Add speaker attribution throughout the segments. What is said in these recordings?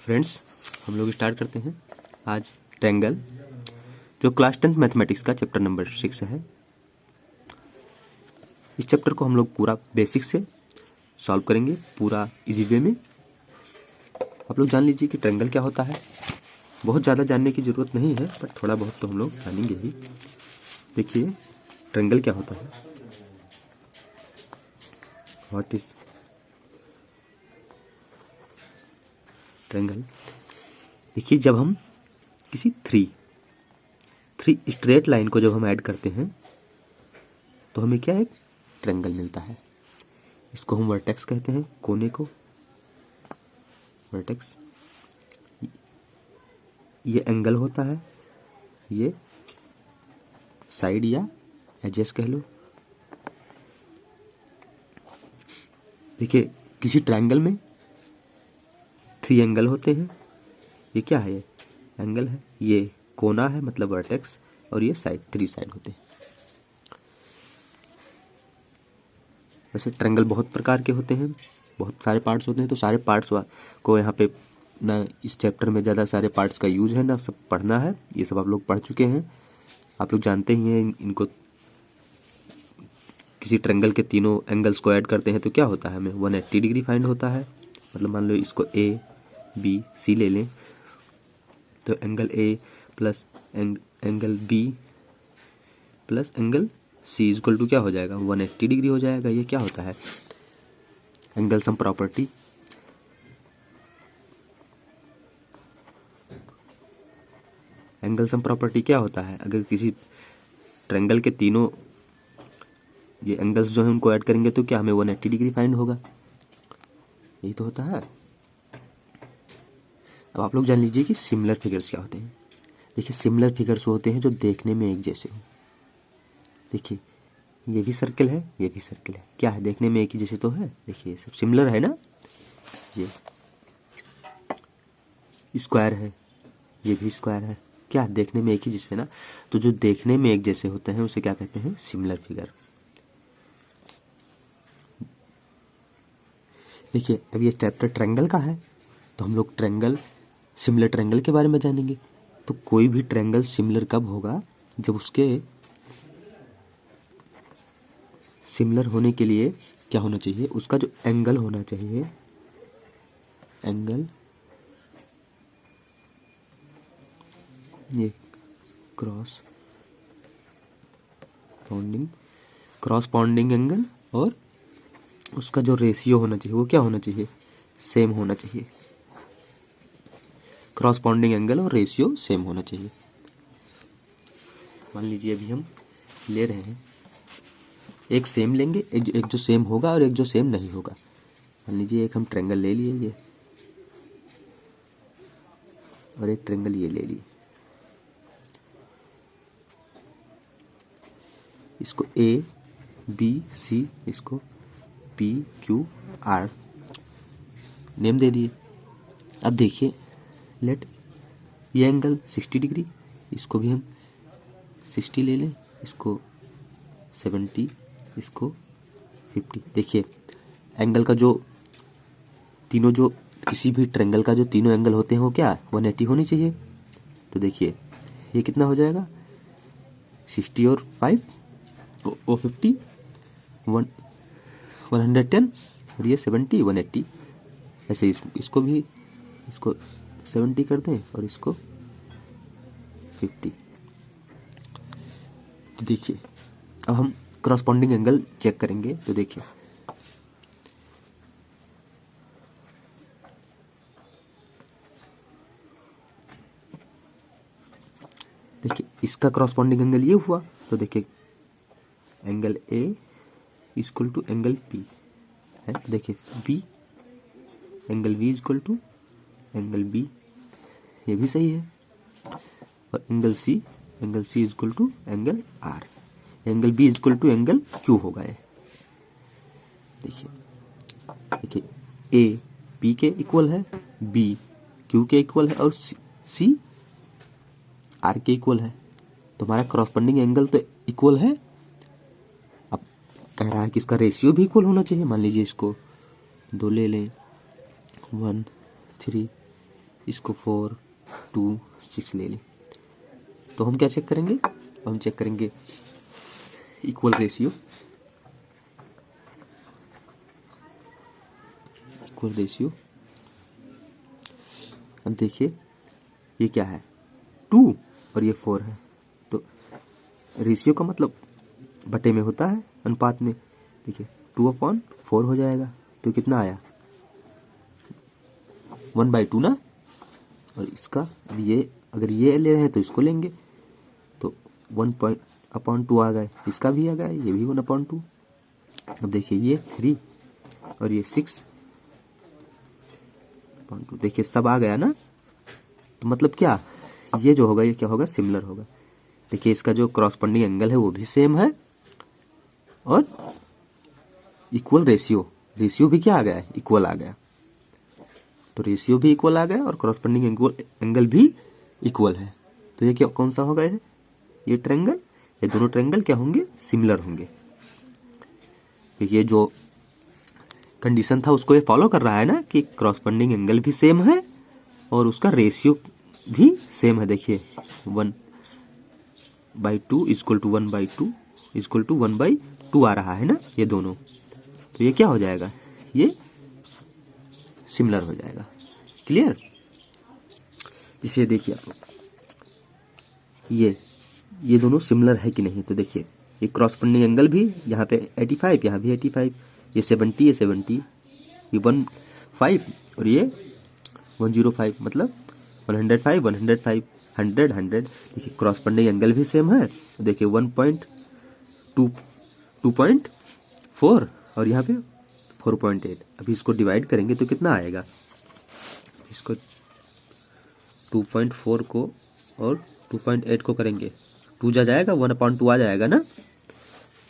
Speaker 1: Friends, हम लोग start करते हैं आज ट्रायंगल, जो क्लास 10th मैथमेटिक्स का चैप्टर नंबर 6 है। इस चैप्टर को हम लोग पूरा बेसिक से सॉल्व करेंगे, पूरा इजी वे में। आप लोग जान लीजिए कि ट्रायंगल क्या होता है। बहुत ज़्यादा जानने की ज़रूरत नहीं है, पर थोड़ा बहुत तो हम लोग जानेंगे ही। देखिए ट्रायंगल क्या होता है, व्हाट इज ट्रायंगल। देखिए, जब हम किसी थ्री स्ट्रेट लाइन को जब हम ऐड करते हैं तो हमें क्या एक ट्रायंगल मिलता है। इसको हम वर्टेक्स कहते हैं, कोने को वर्टेक्स। ये एंगल होता है, ये साइड या एजेस कह लो। देखिए, किसी ट्रायंगल में 3 एंगल होते हैं। ये क्या है? ये एंगल है, ये कोना है मतलब वर्टेक्स, और ये साइड, 3 साइड होते हैं। वैसे ट्रायंगल बहुत प्रकार के होते हैं, बहुत सारे पार्ट्स होते हैं, तो सारे पार्ट्स को यहाँ पे ना इस चैप्टर में ज़्यादा सारे पार्ट्स का यूज है ना सब पढ़ना है। ये सब आप लोग पढ़ चुके हैं, आप लोग जानते ही हैं इनको। किसी ट्रायंगल के तीनों एंगल्स को ऐड करते हैं तो क्या होता है, हमें 180 डिग्री फाइंड होता है। मतलब मान लो इसको ए बी सी ले लें, तो angle A plus angle B plus angle C equal to क्या हो जाएगा, 180 डिग्री हो जाएगा। ये क्या होता है, angle sum property. Angle sum property क्या होता है, अगर किसी ट्रायंगल के तीनों ये एंगल्स जो है उनको ऐड करेंगे तो क्या हमें 180 डिग्री फाइंड होगा। यही तो होता है। अब आप लोग जान लीजिए कि सिमिलर फिगर्स क्या होते हैं। देखिए, सिमिलर फिगर्स होते हैं जो देखने में एक जैसे हो। देखिए, ये भी सर्कल है, ये भी सर्कल है, क्या है, देखने में एक ही जैसे तो है। देखिए, ये सब सिमिलर है ना। ये स्क्वायर है, ये भी स्क्वायर है, क्या देखने में एक ही जैसे ना। तो जो देखने में एक जैसे होते हैं उसे क्या कहते हैं, सिमिलर फिगर। देखिए, अब ये चैप्टर ट्रायंगल का है, तो हम लोग ट्रायंगल, सिमिलर ट्रायंगल के बारे में जानेंगे। तो कोई भी ट्रायंगल सिमिलर कब होगा, जब उसके सिमिलर होने के लिए क्या होना चाहिए, उसका जो एंगल होना चाहिए, एंगल, ये क्रॉस पॉन्डिंग एंगल, और उसका जो रेशियो होना चाहिए वो क्या होना चाहिए, सेम होना चाहिए। क्रॉस पॉन्डिंग एंगल और रेशियो सेम होना चाहिए। मान लीजिए अभी हम ले रहे हैं, एक सेम लेंगे, एक जो सेम होगा और एक जो सेम नहीं होगा। मान लीजिए एक हम ट्रायंगल ले लिए ये, और एक ट्रायंगल ये ले लिए। इसको ए बी सी, इसको पी क्यू आर नेम दे दिए। अब देखिए, लेट ये एंगल 60 डिग्री, इसको भी हम 60 ले लें, इसको 70, इसको 50। देखिए, एंगल का जो तीनों, जो किसी भी ट्रायंगल का जो तीनों एंगल होते हैं वो क्या 180 होनी चाहिए। तो देखिए ये कितना हो जाएगा, 60 और 5 वो 50, 110, और ये 70, 180। ऐसे इसको भी, इसको 70 कर दें और इसको 50। तो देखिए, अब हम क्रॉसपॉन्डिंग एंगल चेक करेंगे। तो देखिए, इसका क्रॉसपॉन्डिंग एंगल ये हुआ। तो देखिए, angle A equal to angle P है। देखिए B, angle B equal to angle B, ये भी सही है। और angle C equal to angle R, angle B equal to angle Q होगा ये। देखिए ए पी के इक्वल है, बी क्यू के इक्वल है, और सी आर के इक्वल है। तो हमारा क्रॉसपॉन्डिंग एंगल तो इक्वल है। अब कह रहा है कि इसका रेशियो भी इक्वल होना चाहिए। मान लीजिए इसको 2 ले लें, 1 3 इसको 4 2 6 ले लें। तो हम क्या चेक करेंगे, हम चेक करेंगे इक्वल रेशियो। इक्वल रेशियो, अब देखिए ये क्या है 2 और ये 4 है, तो रेशियो का मतलब बटे में होता है, अनुपात में। देखिए 2/4 हो जाएगा, तो कितना आया 1/2 ना। और इसका अब ये अगर ये ले रहे हैं तो इसको लेंगे, तो 1/2 आ गए, इसका भी आ गया, ये भी 1/2। अब देखिए ये 3 और ये 6/2, देखिए सब आ गया ना। तो मतलब क्या, ये जो होगा ये क्या होगा, सिमिलर होगा। देखिए इसका जो क्रॉसपेंडिंग एंगल है वो भी सेम है, और इक्वल रेशियो, रेशियो भी क्या आ गया है, इक्वल आ गया। तो रेशियो भी इक्वल आ गया और क्रॉसपेंडिंग एंगल भी इक्वल है। तो ये क्या, कौन सा होगा ये ट्रायंगल, ये दोनों ट्रायंगल क्या होंगे, सिमिलर होंगे। ये जो कंडीशन था उसको ये फॉलो कर रहा है ना, कि क्रॉसपेंडिंग एंगल भी सेम है और उसका रेशियो भी सेम है। देखिए 1/2 इक्वल टू 1/2 इक्वल टू 1/2 आ रहा है ना, ये दोनों। तो ये क्या हो जाएगा, ये सिमिलर हो जाएगा। क्लियर। इसे देखिए आप, ये दोनों सिमिलर है कि नहीं। तो देखिए ये क्रॉसपेंडिंग एंगल भी यहाँ पे 85, यहाँ भी 85, ये 70, ये 70, ये 15 और ये 105, मतलब 105 105 100 100। देखिए क्रॉसपेंडिंग एंगल भी सेम है। तो देखिए 2.4 और यहाँ पे 4.8। अभी इसको डिवाइड करेंगे तो कितना आएगा, इसको 2.4 को और 2.8 को करेंगे, 2 जा जाएगा, 1/2 आ जाएगा ना।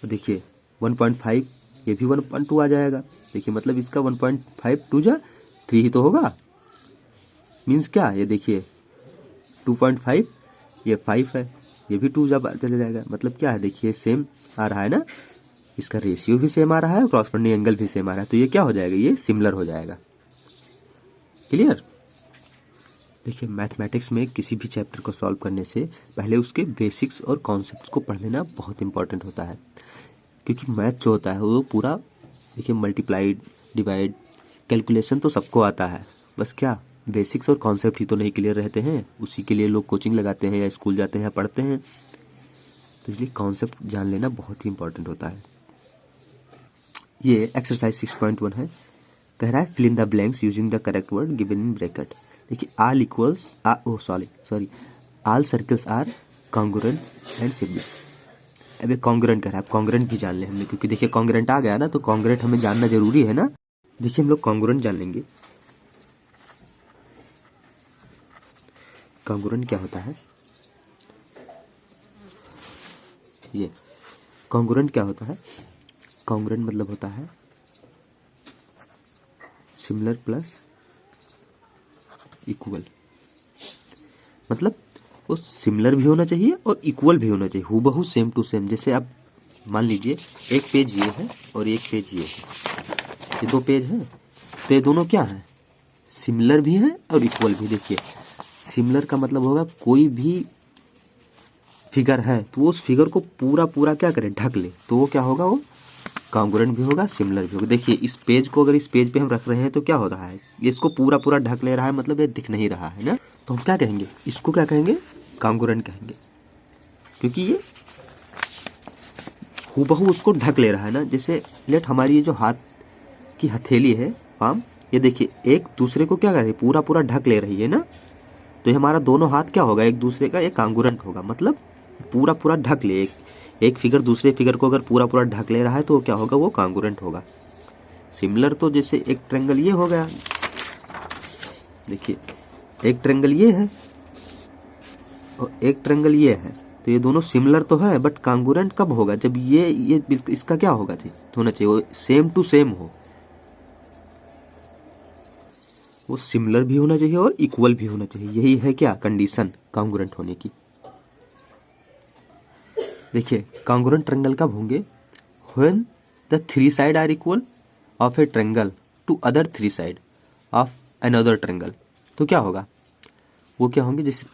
Speaker 1: तो देखिए 1.5, ये भी 1/2 आ जाएगा। देखिए मतलब इसका 1.5 2 जा 3 ही तो होगा। मीन्स क्या, ये देखिए 2.5, ये 5 है, ये भी 2 जा चले जाएगा। मतलब क्या है, देखिए सेम आ रहा है ना, इसका रेशियो भी सेम आ रहा है, क्रॉसपेंडिंग एंगल भी सेम आ रहा है। तो ये क्या हो जाएगा, ये सिमिलर हो जाएगा। क्लियर। देखिए मैथमेटिक्स में किसी भी चैप्टर को सॉल्व करने से पहले उसके बेसिक्स और कॉन्सेप्ट्स को पढ़ लेना बहुत इंपॉर्टेंट होता है, क्योंकि मैथ जो होता है वो पूरा, देखिए मल्टीप्लाइड, डिवाइड, कैलकुलेशन तो सबको आता है, बस क्या बेसिक्स और कॉन्सेप्ट ही तो नहीं क्लियर रहते हैं। उसी के लिए लोग कोचिंग लगाते हैं या स्कूल जाते हैं या पढ़ते हैं। तो इसलिए कॉन्सेप्ट जान लेना बहुत ही इंपॉर्टेंट होता है। ये एक्सरसाइज 6.1 है, कह रहा है fill in the blanks using the correct word given in bracket. देखिए all circles are congruent and similar. अब कॉन्ग्रुएंट कह रहा है, कॉन्ग्रुएंट भी जान ले हमने, क्योंकि देखिए कॉन्ग्रुएंट आ गया ना, तो कॉन्ग्रुएंट हमें जानना जरूरी है ना। देखिए हम लोग कॉन्ग्रुएंट जान लेंगे। कॉन्ग्रुएंट क्या होता है, ये कॉन्ग्रुएंट क्या होता है, कॉन्ग्रुएंट मतलब होता है सिमिलर प्लस इक्वल। मतलब वो सिमिलर भी होना चाहिए और इक्वल भी होना चाहिए, हूबहू सेम टू सेम। जैसे आप मान लीजिए एक पेज ये है और एक पेज ये है, ये 2 पेज हैं, तो ये दोनों क्या हैं, सिमिलर भी हैं और इक्वल भी। देखिए सिमिलर का मतलब होगा कोई भी फिगर है तो वो उस फिगर को पूरा क्या करे, ढक ले, तो वो क्या होगा, वो कॉन्ग्रुएंट भी होगा, सिमिलर भी होगा। देखिए इस पेज को अगर इस पेज पे हम रख रहे हैं तो क्या हो रहा है, ये इसको पूरा ढक ले रहा है, मतलब ये दिख नहीं रहा है ना। तो हम क्या कहेंगे, इसको क्या कहेंगे, कॉन्ग्रुएंट कहेंगे, क्योंकि ये हूबहू उसको ढक ले रहा है ना। जैसे लेट हमारी ये जो हाथ की हथेली है, पाम, ये देखिए एक दूसरे को क्या कर रही है, पूरा ढक ले रही है ना। तो ये हमारा दोनों हाथ क्या होगा, एक दूसरे का एक कॉन्ग्रुएंट होगा, मतलब पूरा ढक ले। एक फिगर दूसरे फिगर को अगर पूरा ढक ले रहा है तो क्या होगा, वो कॉन्ग्रुएंट होगा। सिमिलर तो जैसे एक ट्रायंगल ये हो गया, देखिए एक ट्रायंगल ये है और एक ट्रायंगल ये है, तो ये दोनों सिमिलर तो है, बट कॉन्ग्रुएंट कब होगा, जब ये इसका क्या होगा, होना चाहिए वो सेम टू सेम हो, वो सिमिलर भी होना चाहिए और इक्वल भी होना चाहिए। यही है क्या कंडीशन कॉन्ग्रुएंट होने की। देखिए कॉन्ग्रुएंट ट्रायंगल कब होंगे, when the 3 side are equal of a triangle to other 3 side of another triangle. तो क्या होगा, वो क्या होंगे, जैसे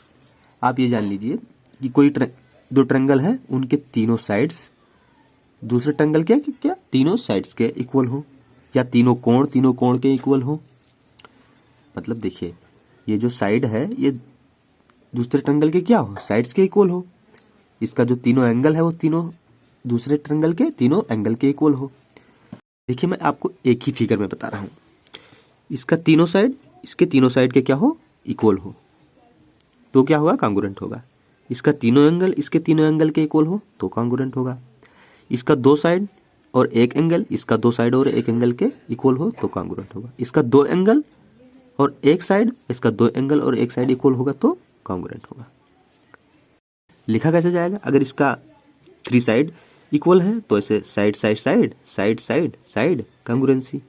Speaker 1: आप ये जान लीजिए कि कोई दो ट्रायंगल है, उनके तीनों साइड्स दूसरे ट्रायंगल के क्या तीनों साइड्स के इक्वल हो, या तीनों कोण के इक्वल हो। मतलब देखिए ये जो साइड है ये दूसरे ट्रायंगल के क्या हो, साइड्स के इक्वल हो। इसका जो तीनों एंगल है वो तीनों दूसरे ट्रायंगल के तीनों एंगल के इक्वल हो। देखिए मैं आपको एक ही फिगर में बता रहा हूँ, इसका तीनों साइड इसके तीनों साइड के क्या हो, इक्वल हो, तो क्या होगा, कॉन्ग्रुएंट होगा। इसका तीनों एंगल इसके तीनों एंगल के इक्वल हो तो कॉन्ग्रुएंट होगा। इसका दो साइड और एक एंगल इसका दो साइड और एक एंगल के इक्वल हो तो कॉन्ग्रुएंट होगा। इसका दो एंगल और एक साइड इसका दो एंगल और एक साइड इक्वल होगा तो कॉन्ग्रुएंट होगा। लिखा कैसे जाएगा, अगर इसका थ्री साइड इक्वल है तो ऐसे side side side side side side congruency.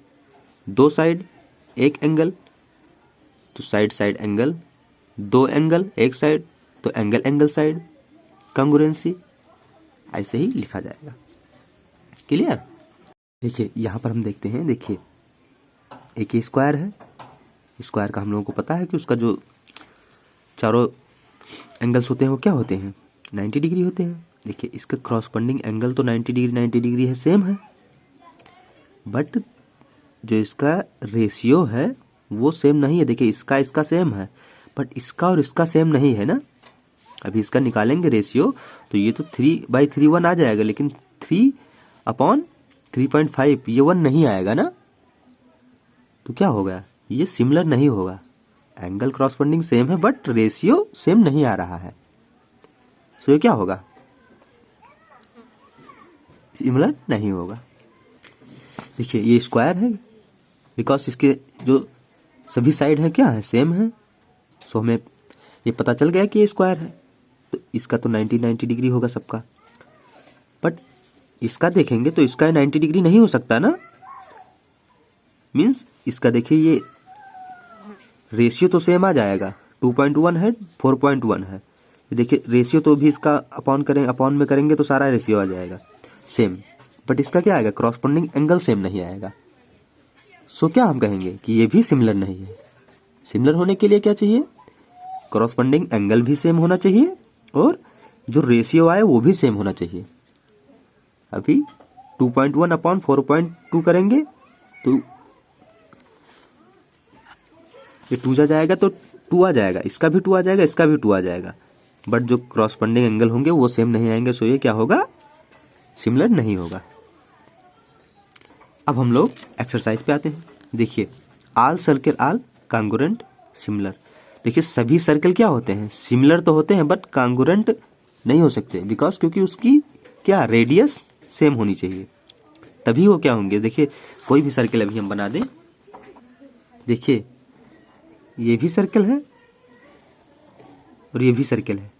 Speaker 1: दो साइड एक एंगल तो साइड साइड एंगल, दो एंगल एक साइड तो एंगल एंगल साइड कॉन्ग्रुएंसी। ऐसे ही लिखा जाएगा। क्लियर। देखिए यहाँ पर हम देखते हैं, देखिए एक ये स्क्वायर है, स्क्वायर का हम लोगों को पता है कि उसका जो चारों एंगल्स होते हैं वो क्या होते हैं, 90 डिग्री होते हैं। देखिए इसका क्रॉसपेंडिंग एंगल तो 90 डिग्री है, सेम है, बट जो इसका रेशियो है वो सेम नहीं है। देखिए इसका सेम है बट इसका और इसका सेम नहीं है ना। अभी इसका निकालेंगे रेशियो तो ये तो 3/3 आ जाएगा, लेकिन 3/3.5 ये 1 नहीं आएगा ना, तो क्या होगा, ये सिमिलर नहीं होगा। एंगल क्रॉसपेंडिंग सेम है बट रेशियो सेम नहीं आ रहा है, सो ये क्या होगा, सिमिलर नहीं होगा। देखिए ये स्क्वायर है बिकॉज इसके जो सभी साइड है क्या है, सेम है, सो हमें ये पता चल गया कि ये स्क्वायर है। तो इसका तो 90 डिग्री होगा सबका, बट इसका देखेंगे तो इसका 90 डिग्री नहीं हो सकता ना। मीन्स इसका देखिए ये रेशियो तो सेम आ जाएगा, 2.1 है 4.1 है। देखिए रेशियो तो भी इसका अपॉन में करेंगे तो सारा रेशियो आ जाएगा सेम, बट इसका क्या आएगा, क्रॉसपेंडिंग एंगल सेम नहीं आएगा। सो क्या हम कहेंगे कि ये भी सिमिलर नहीं है। सिमिलर होने के लिए क्या चाहिए, क्रॉसपेंडिंग एंगल भी सेम होना चाहिए और जो रेशियो आए वो भी सेम होना चाहिए। अभी 2.1 अपॉन 4.2 करेंगे तो ये 2 जा जाएगा तो 2 आ जाएगा, इसका भी 2 आ जाएगा, इसका भी 2 आ जाएगा, बट जो क्रॉसपेंडिंग एंगल होंगे वो सेम नहीं आएंगे, सो ये क्या होगा, सिमिलर नहीं होगा। अब हम लोग एक्सरसाइज पे आते हैं। देखिए all circle all congruent similar. देखिए सभी सर्कल क्या होते हैं, सिमिलर तो होते हैं बट कॉन्ग्रुएंट नहीं हो सकते, बिकॉज क्योंकि उसकी क्या रेडियस सेम होनी चाहिए, तभी वो क्या होंगे। देखिए कोई भी सर्कल अभी हम बना दें, देखिए ये भी सर्कल है और ये भी सर्कल है,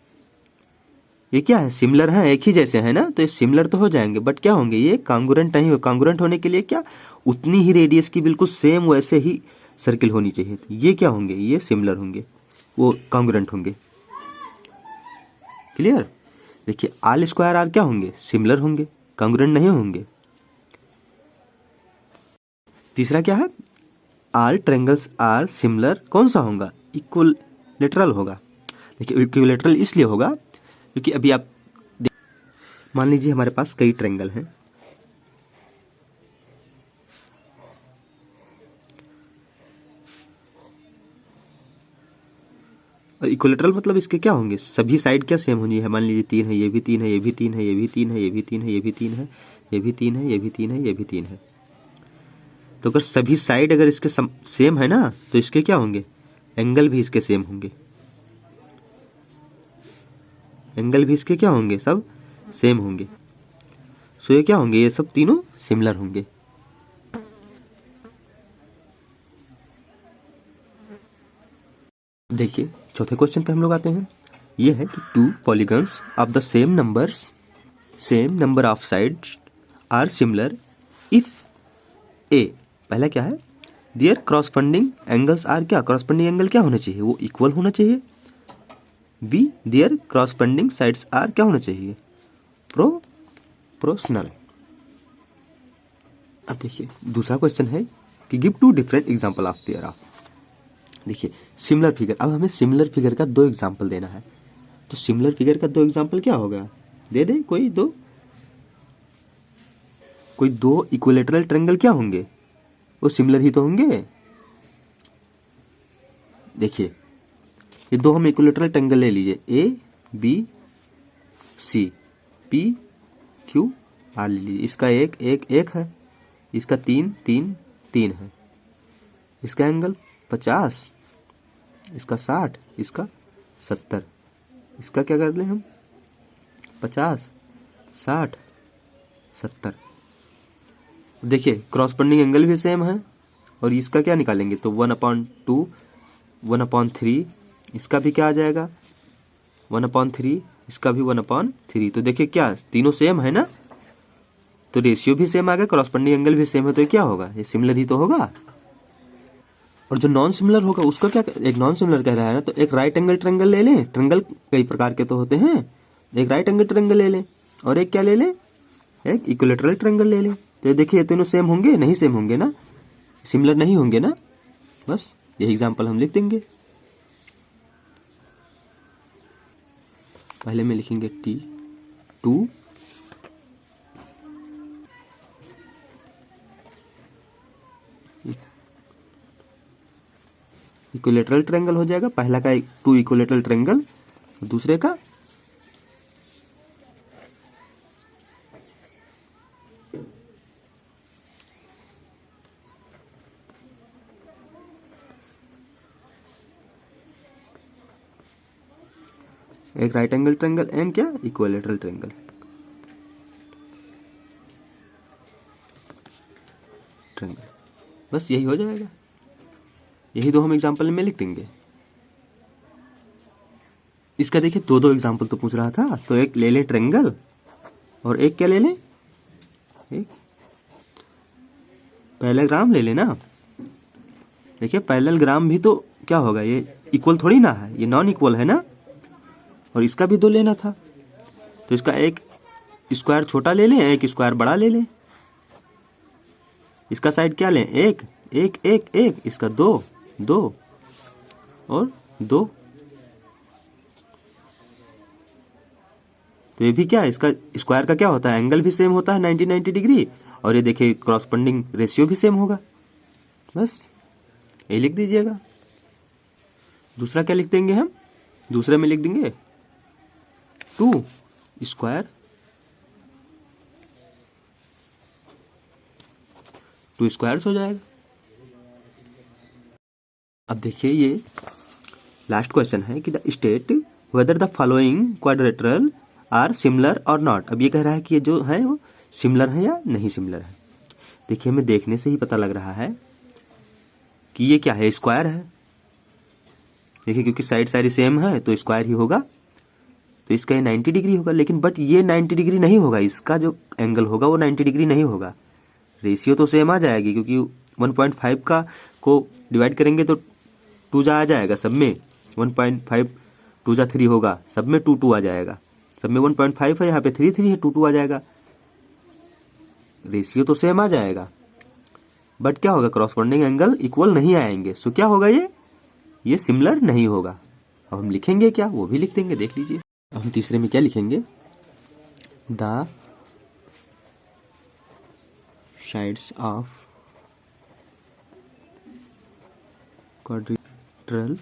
Speaker 1: ये क्या है, सिमिलर है, एक ही जैसे है ना, तो ये सिमिलर तो हो जाएंगे बट क्या होंगे, ये कॉन्ग्रुएंट नहीं हो। कॉन्ग्रुएंट होने के लिए क्या, उतनी ही रेडियस की बिल्कुल सेम वैसे ही सर्कल होनी चाहिए। तो ये क्या होंगे, ये सिमिलर होंगे, वो कॉन्ग्रुएंट होंगे। क्लियर। देखिए ऑल स्क्वायर आर क्या होंगे, सिमिलर होंगे, कॉन्ग्रुएंट नहीं होंगे। तीसरा क्या है, ऑल ट्रायंगल्स आर सिमिलर, कौन सा होगा, इक्विलैटरल होगा। देखिए इक्विलैटरल इसलिए होगा क्योंकि अभी आप मान लीजिए हमारे पास कई ट्रायंगल हैं, और इक्विलैटरल मतलब इसके क्या होंगे, सभी साइड क्या सेम होनी है। मान लीजिए 3 है, ये भी 3 है, ये भी 3 है, ये भी 3 है, ये भी 3 है, ये भी 3 है, ये भी 3 है, ये भी 3 है, ये भी 3 है। तो अगर सभी साइड अगर इसके सेम है ना, तो इसके क्या होंगे, एंगल भी इसके सेम होंगे, एंगल भी इसके क्या होंगे, सब सेम होंगे। सो ये क्या होंगे, ये सब तीनों सिमिलर होंगे। देखिए चौथे क्वेश्चन पे हम लोग आते हैं। ये है कि 2 polygons of the same number of sides are similar if A, पहला क्या है, देयर क्रॉसपेंडिंग एंगल्स आर क्या, क्रॉसपेंडिंग एंगल क्या होना चाहिए, वो इक्वल होना चाहिए। B their corresponding sides are क्या होना चाहिए, प्रोपोर्शनल। अब देखिए दूसरा क्वेश्चन है कि give 2 different example of pair of. देखिए सिमिलर फिगर, अब हमें सिमिलर फिगर का 2 एग्जाम्पल देना है। तो सिमिलर फिगर का 2 एग्जाम्पल क्या होगा, दे दे कोई दो इक्विलेटरल ट्रायंगल क्या होंगे, वो सिमिलर ही तो होंगे। देखिए ये 2 हम इक्विलेटरल ट्रायंगल ले लीजिए, A B C, P Q R ले लीजिए। इसका एक है, इसका 3 है, इसका एंगल 50, इसका 60, इसका 70। इसका क्या कर लें हम, 50 60 70। देखिए क्रॉसपेंडिंग एंगल भी सेम है, और इसका क्या निकालेंगे तो 1/2 1/3, इसका भी क्या आ जाएगा 1/3, इसका भी 1/3। तो देखिए क्या तीनों सेम है ना, तो रेशियो भी सेम आ गया, क्रॉसपेंडिंग एंगल भी सेम है, तो ये क्या होगा, ये सिमिलर ही तो होगा। और जो नॉन सिमिलर होगा उसका क्या, एक नॉन सिमिलर कह रहा है ना, तो एक राइट एंगल ट्रायंगल ले लें। ट्रायंगल कई प्रकार के तो होते हैं, एक राइट एंगल ट्रायंगल ले लें और एक क्या ले लें, एक इक्विलेटरल ट्रायंगल ले लें। तो देखिए तीनों सेम होंगे, नहीं सेम होंगे ना, सिमिलर नहीं होंगे ना, बस यही एग्जांपल हम लिख देंगे। पहले में लिखेंगे T2 इक्विलेटरल ट्रायंगल हो जाएगा, पहला का 2 इक्विलेटरल ट्रायंगल, दूसरे का एक राइट एंगल ट्रायंगल एंड क्या इक्विलेटरल ट्रायंगल। बस यही हो जाएगा, यही 2 हम एग्जांपल में लिख देंगे। इसका देखिए 2 एग्जांपल तो पूछ रहा था, तो एक ले लें ट्रायंगल और एक क्या ले लें, एक पैरेललोग्राम ले लेना। देखिए पैरेललोग्राम भी तो क्या होगा, ये इक्वल थोड़ी ना है, ये नॉन इक्वल है ना, और इसका भी 2 लेना था, तो इसका एक स्क्वायर छोटा ले लें, एक स्क्वायर बड़ा ले लें। इसका साइड क्या लें, एक एक एक एक, इसका 2 2 और 2। तो ये भी क्या है, इसका स्क्वायर का क्या होता है, एंगल भी सेम होता है 90 डिग्री, और ये देखिए क्रॉसपेंडिंग रेशियो भी सेम होगा। बस ये लिख दीजिएगा। दूसरा क्या लिख देंगे हम, दूसरे में लिख देंगे 2 स्क्वायर 2 स्क्वायर्स हो जाएगा। अब देखिए ये लास्ट क्वेश्चन है कि the state whether the following quadrilateral are similar और नॉट। अब ये कह रहा है कि ये जो है वो सिमिलर है या नहीं सिमिलर है। देखिए हमें देखने से ही पता लग रहा है कि ये क्या है, स्क्वायर है। देखिए क्योंकि साइड साइड सेम है तो स्क्वायर ही होगा, तो इसका ये 90 डिग्री होगा। लेकिन बट ये 90 डिग्री नहीं होगा, इसका जो एंगल होगा वो 90 डिग्री नहीं होगा। रेशियो तो सेम आ जाएगी, क्योंकि 1.5 का को डिवाइड करेंगे तो 2 जा आ जाएगा सब में, 1.5 2 जा 3 होगा, सब में 2 2 आ जाएगा, सब में 1.5 है, यहाँ पे 3 3 है, 2 2 आ जाएगा। रेशियो तो सेम आ जाएगा, बट क्या होगा, क्रॉसपोंडिंग एंगल इक्वल नहीं आएंगे। सो क्या होगा, ये सिमिलर नहीं होगा। अब हम लिखेंगे क्या, वो भी लिख देंगे, देख लीजिए। अब हम तीसरे में क्या लिखेंगे, the sides of quadrilateral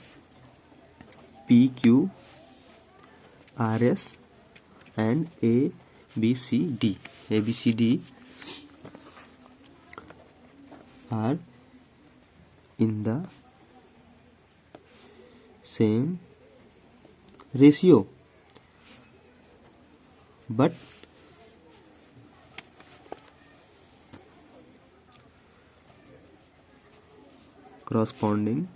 Speaker 1: PQRS and ABCD are in the same ratio but corresponding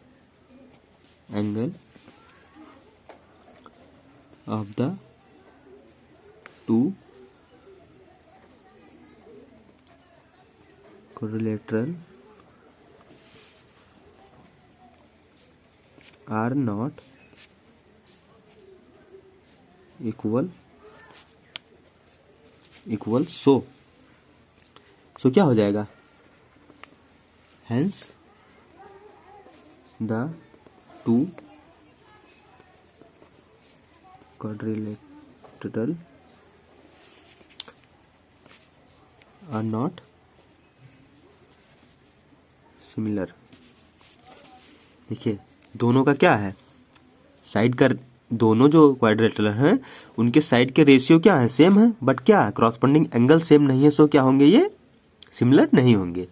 Speaker 1: angle of the two quadrilateral are not equal so क्या हो जाएगा, hence the two quadrilateral are not similar। देखिए दोनों का क्या है, साइड का, दोनों जो क्वाड्रिलेटरल हैं उनके साइड के रेशियो क्या है, सेम है, बट क्या कॉरस्पॉन्डिंग एंगल सेम नहीं है, सो क्या होंगे ये सिमिलर नहीं होंगे।